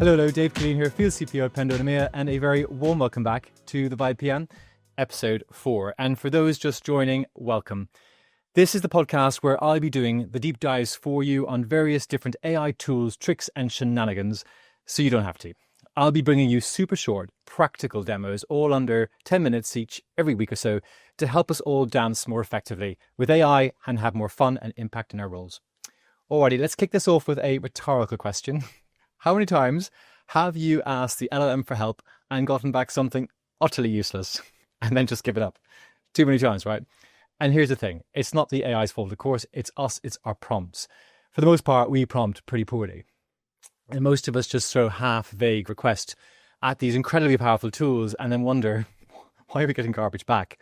Hello, Dave Killeen here, Field CPO at Pendo, and a very warm welcome back to the Vibe PM, episode 4. And for those just joining, welcome. This is the podcast where I'll be doing the deep dives for you on various different AI tools, tricks, and shenanigans, so you don't have to. I'll be bringing you super short, practical demos, all under 10 minutes each, every week or so, to help us all dance more effectively with AI and have more fun and impact in our roles. Alrighty, let's kick this off with a rhetorical question. How many times have you asked the LLM for help and gotten back something utterly useless and then just given up? Too many times, right? And here's the thing. It's not the AI's fault, of course. It's us. It's our prompts. For the most part, we prompt pretty poorly. And most of us just throw half-vague requests at these incredibly powerful tools and then wonder, why are we getting garbage back?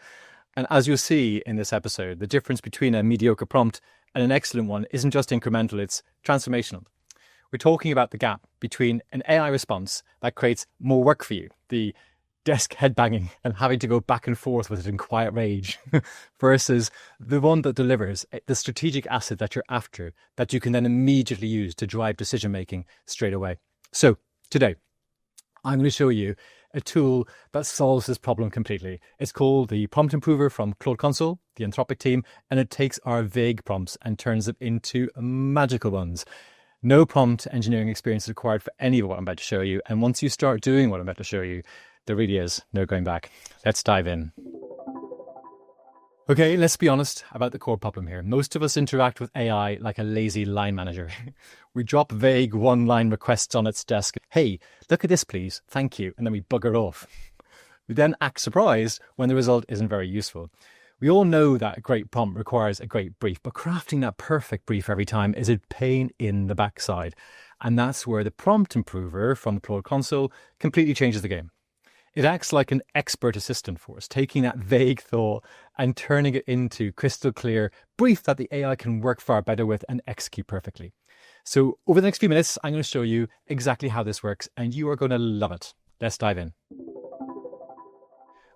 And as you'll see in this episode, the difference between a mediocre prompt and an excellent one isn't just incremental, it's transformational. We're talking about the gap between an AI response that creates more work for you, the desk headbanging and having to go back and forth with it in quiet rage, versus the one that delivers the strategic asset that you're after, that you can then immediately use to drive decision-making straight away. So today, I'm going to show you a tool that solves this problem completely. It's called the Prompt Improver from Claude Console, the Anthropic team, and it takes our vague prompts and turns them into magical ones. No prompt engineering experience is required for any of what I'm about to show you. And once you start doing what I'm about to show you, there really is no going back. Let's dive in. Okay, let's be honest about the core problem here. Most of us interact with AI like a lazy line manager. We drop vague one-line requests on its desk. Hey, look at this, please. Thank you. And then we bugger off. We then act surprised when the result isn't very useful. We all know that a great prompt requires a great brief, but crafting that perfect brief every time is a pain in the backside. And that's where the Prompt Improver from Claude Console completely changes the game. It acts like an expert assistant for us, taking that vague thought and turning it into crystal clear brief that the AI can work far better with and execute perfectly. So over the next few minutes, I'm going to show you exactly how this works, and you are going to love it. Let's dive in.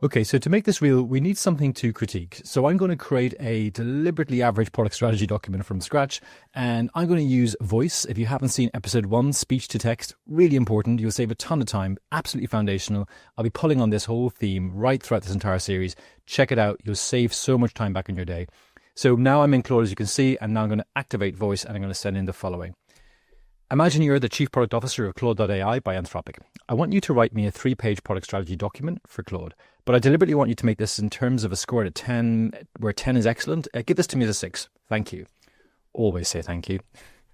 Okay, so to make this real, we need something to critique. So I'm going to create a deliberately average product strategy document from scratch, and I'm going to use voice. If you haven't seen episode 1, speech to text, really important. You'll save a ton of time, absolutely foundational. I'll be pulling on this whole theme right throughout this entire series. Check it out. You'll save so much time back in your day. So now I'm in Claude, as you can see, and now I'm going to activate voice, and I'm going to send in the following. Imagine you're the Chief Product Officer of Claude.ai by Anthropic. I want you to write me a 3-page product strategy document for Claude, but I deliberately want you to make this in terms of a score out of 10, where 10 is excellent. Give this to me as a 6. Thank you. Always say thank you.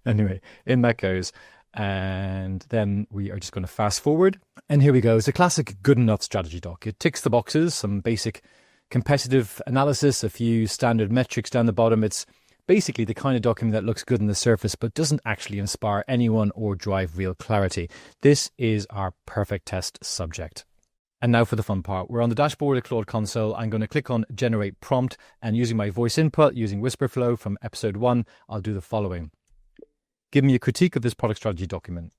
Anyway, in that goes. And then we are just going to fast forward. And here we go. It's a classic good enough strategy doc. It ticks the boxes, some basic competitive analysis, a few standard metrics down the bottom. It's basically the kind of document that looks good on the surface but doesn't actually inspire anyone or drive real clarity. This is our perfect test subject. And now for the fun part. We're on the dashboard of Claude Console. I'm going to click on Generate Prompt, and using my voice input, using Whisper Flow from episode 1, I'll do the following. Give me a critique of this product strategy document.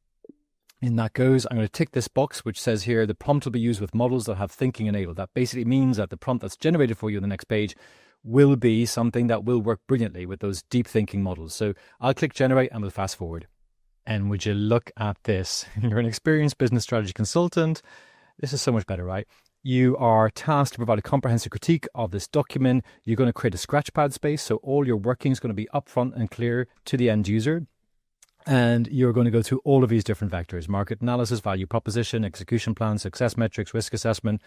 In that goes, I'm going to tick this box which says here, the prompt will be used with models that have thinking enabled. That basically means that the prompt that's generated for you on the next page will be something that will work brilliantly with those deep thinking models. So I'll click generate and we'll fast forward. And would you look at this? You're an experienced business strategy consultant. This is so much better, right? You are tasked to provide a comprehensive critique of this document. You're going to create a scratchpad space, so all your working is going to be upfront and clear to the end user. And you're going to go through all of these different vectors: market analysis, value proposition, execution plan, success metrics, risk assessment.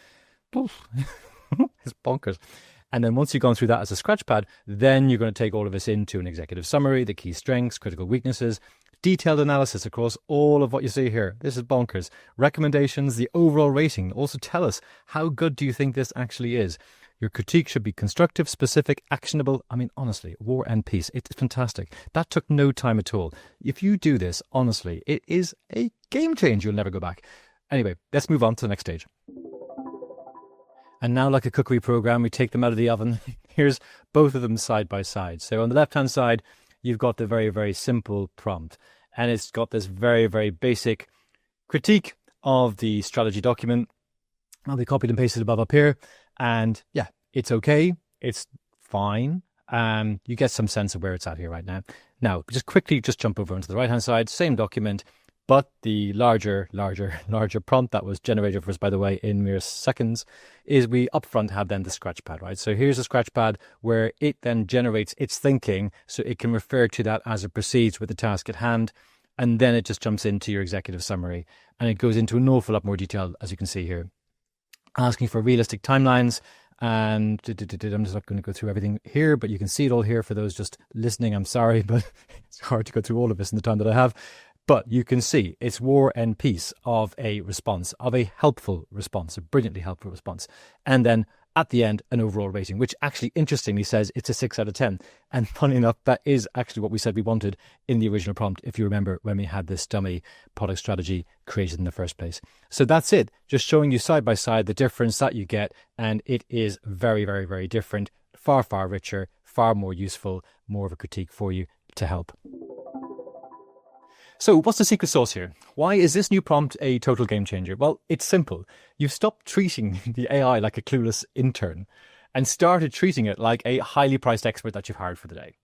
It's bonkers. And then once you've gone through that as a scratchpad, then you're going to take all of this into an executive summary, the key strengths, critical weaknesses, detailed analysis across all of what you see here. This is bonkers. Recommendations, the overall rating. Also tell us, how good do you think this actually is? Your critique should be constructive, specific, actionable. I mean, honestly, War and Peace. It's fantastic. That took no time at all. If you do this, honestly, it is a game changer. You'll never go back. Anyway, let's move on to the next stage. And now, like a cookery program, we take them out of the oven. Here's both of them side by side. So on the left-hand side, you've got the very, very simple prompt. And it's got this very, very basic critique of the strategy document. I'll be copied and pasted above up here. And yeah, it's okay. It's fine. You get some sense of where it's at here right now. Now, just quickly jump over onto the right-hand side. Same document. But the larger prompt that was generated for us, by the way, in mere seconds, is we upfront have then the scratchpad, right? So here's a scratchpad where it then generates its thinking, so it can refer to that as it proceeds with the task at hand. And then it just jumps into your executive summary, and it goes into an awful lot more detail, as you can see here, asking for realistic timelines. And I'm just not going to go through everything here, but you can see it all here for those just listening. I'm sorry, but it's hard to go through all of this in the time that I have. But you can see it's War and Peace of a response, of a helpful response, a brilliantly helpful response. And then at the end, an overall rating, which actually interestingly says it's a 6 out of 10. And funny enough, that is actually what we said we wanted in the original prompt, if you remember when we had this dummy product strategy created in the first place. So that's it, just showing you side by side the difference that you get. And it is very, very, very different, far, far richer, far more useful, more of a critique for you to help. So what's the secret sauce here? Why is this new prompt a total game changer? Well, it's simple. You've stopped treating the AI like a clueless intern and started treating it like a highly priced expert that you've hired for the day.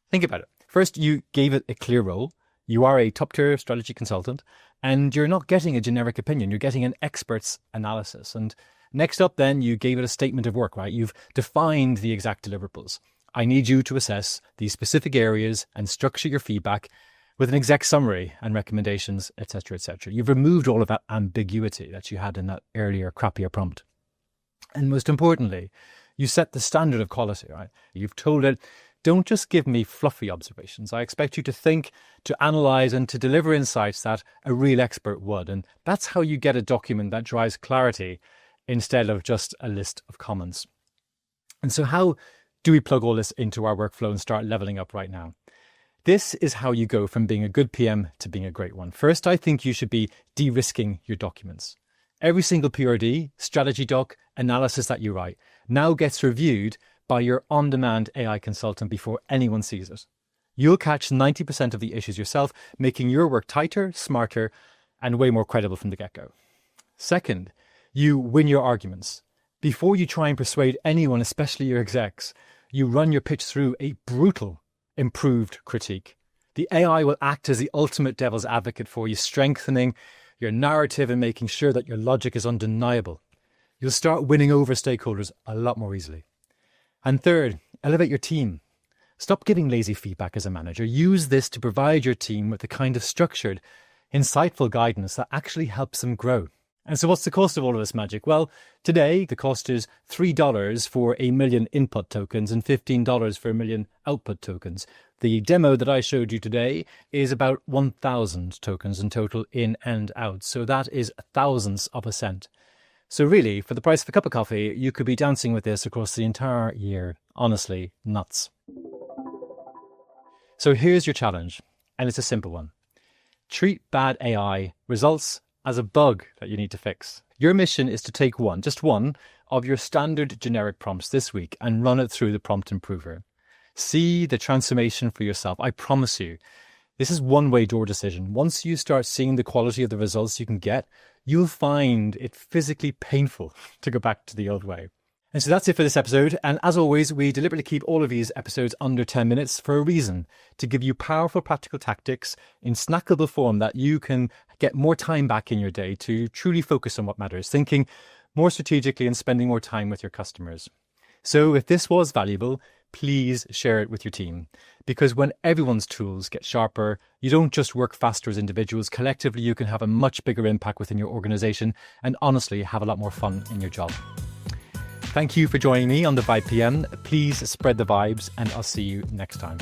Think about it. First, you gave it a clear role. You are a top-tier strategy consultant, and you're not getting a generic opinion. You're getting an expert's analysis. And next up, then, you gave it a statement of work, right? You've defined the exact deliverables. I need you to assess these specific areas and structure your feedback with an exec summary and recommendations, etc., etc. You've removed all of that ambiguity that you had in that earlier, crappier prompt. And most importantly, you set the standard of quality, right? You've told it, don't just give me fluffy observations. I expect you to think, to analyze, and to deliver insights that a real expert would. And that's how you get a document that drives clarity instead of just a list of comments. And so how do we plug all this into our workflow and start leveling up right now? This is how you go from being a good PM to being a great one. First, I think you should be de-risking your documents. Every single PRD, strategy doc, analysis that you write now gets reviewed by your on-demand AI consultant before anyone sees it. You'll catch 90% of the issues yourself, making your work tighter, smarter, and way more credible from the get-go. Second, you win your arguments. Before you try and persuade anyone, especially your execs, you run your pitch through a brutal improved critique. The AI will act as the ultimate devil's advocate for you, strengthening your narrative and making sure that your logic is undeniable. You'll start winning over stakeholders a lot more easily. And third, elevate your team. Stop giving lazy feedback as a manager. Use this to provide your team with the kind of structured, insightful guidance that actually helps them grow. And so what's the cost of all of this magic? Well, today the cost is $3 for 1 million input tokens and $15 for 1 million output tokens. The demo that I showed you today is about 1,000 tokens in total in and out. So that is thousandths of a cent. So really, for the price of a cup of coffee, you could be dancing with this across the entire year. Honestly, nuts. So here's your challenge, and it's a simple one. Treat bad AI results as a bug that you need to fix. Your mission is to take just one of your standard generic prompts this week and run it through the Prompt Improver. See the transformation for yourself. I promise you, this is one-way door decision. Once you start seeing the quality of the results you can get, you'll find it physically painful to go back to the old way. And so that's it for this episode. And as always, we deliberately keep all of these episodes under 10 minutes for a reason, to give you powerful practical tactics in snackable form that you can get more time back in your day to truly focus on what matters, thinking more strategically and spending more time with your customers. So if this was valuable, please share it with your team, because when everyone's tools get sharper, you don't just work faster as individuals. Collectively, you can have a much bigger impact within your organization and honestly have a lot more fun in your job. Thank you for joining me on the Vibe PM. Please spread the vibes, and I'll see you next time.